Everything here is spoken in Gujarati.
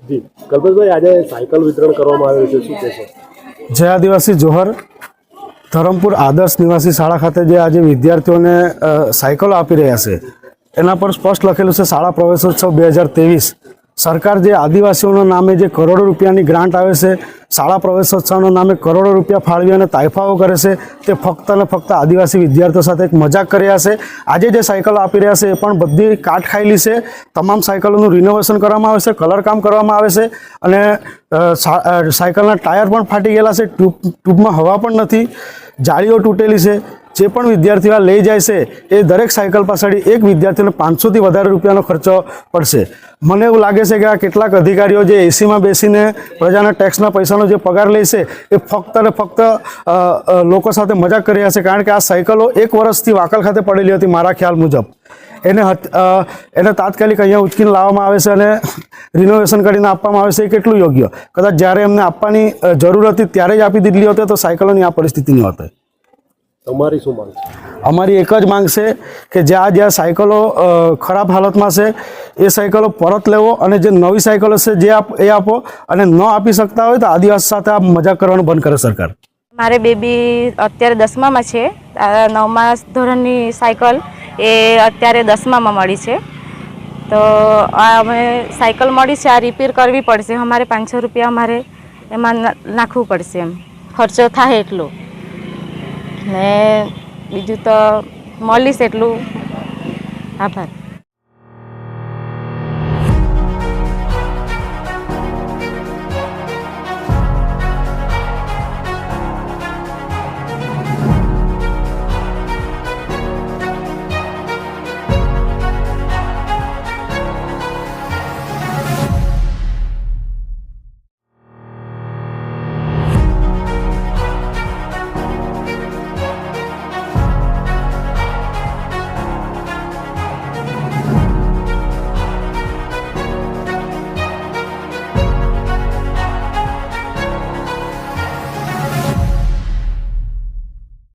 જી કલ્પેશભાઈ, આજે સાયકલ વિતરણ કરવામાં આવ્યું છે, શું કહેશો? જય આદિવાસી જોહર. ધરમપુર આદર્શ નિવાસી શાળા ખાતે જે આજે વિદ્યાર્થીઓને સાયકલો આપી રહ્યા છે એના પર સ્પષ્ટ લખેલું છે શાળા પ્રવેશોત્સવ 2023. સરકાર જે આદિવાસીઓના નામે જે કરોડો રૂપિયાની ગ્રાન્ટ આવે છે, શાળા પ્રવેશોત્સવના નામે કરોડો રૂપિયા ફાળવી અને તાઇફાઓ કરે છે, તે ફક્ત અને ફક્ત આદિવાસી વિદ્યાર્થીઓ સાથે એક મજાક કરી રહ્યા છે. આજે જે સાયકલો આપી રહ્યા છે એ પણ બધી કાટ ખાયેલી છે. તમામ સાયકલોનું રિનોવેશન કરવામાં આવે છે, કલર કામ કરવામાં આવે છે અને સાયકલના ટાયર પણ ફાટી ગયેલા છે, ટ્યુબમાં હવા પણ નથી, જાળીઓ તૂટેલી છે. જે પણ વિદ્યાર્થીઓ લઈ જાય છે એ દરેક સાયકલ પાછળ એક વિદ્યાર્થીને 500થી વધારે રૂપિયાનો ખર્ચો પડશે. મને એવું લાગે છે કે આ કેટલાક અધિકારીઓ જે એસીમાં બેસીને પ્રજાના ટેક્સના પૈસાનો જે પગાર લે છે એ ફક્ત અને ફક્ત લોકો સાથે મજાક કરી રહ્યા છે. કારણ કે આ સાયકલો 1 વર્ષથી વાકલ ખાતે પડેલી હતી મારા ખ્યાલ મુજબ. એને તાત્કાલિક અહીંયા ઉચકીને લાવવામાં આવે છે અને રિનોવેશન કરીને આપવામાં આવે છે. એ કેટલું યોગ્ય? કદાચ જ્યારે એમને આપવાની જરૂર હતી ત્યારે જ આપી દીધેલી હોત તો સાયકલોની આ પરિસ્થિતિ નહીં હોત. તમારી શું માંગ છે? અમારી એક જ માંગ છે કે જ્યાં સાયકલો ખરાબ હાલતમાં છે એ સાયકલો પરત લેવો અને જે નવી સાયકલો છે જે એ આપો, અને ન આપી શકતા હોય તો આદિવાસી સાથે આ મજાક કરવાનું બંધ કરે સરકાર. મારે બેબી અત્યારે 10મામાં છે. 9મા ધોરણની સાયકલ એ અત્યારે 10મામાં મળી છે. તો આ અમે સાયકલ મળી છે, આ રિપેર કરવી પડશે. અમારે 500 રૂપિયા અમારે એમાં નાખવું પડશે, એમ ખર્ચો થાય એટલો. ને બીજું તો મળીશ એટલું. આભાર.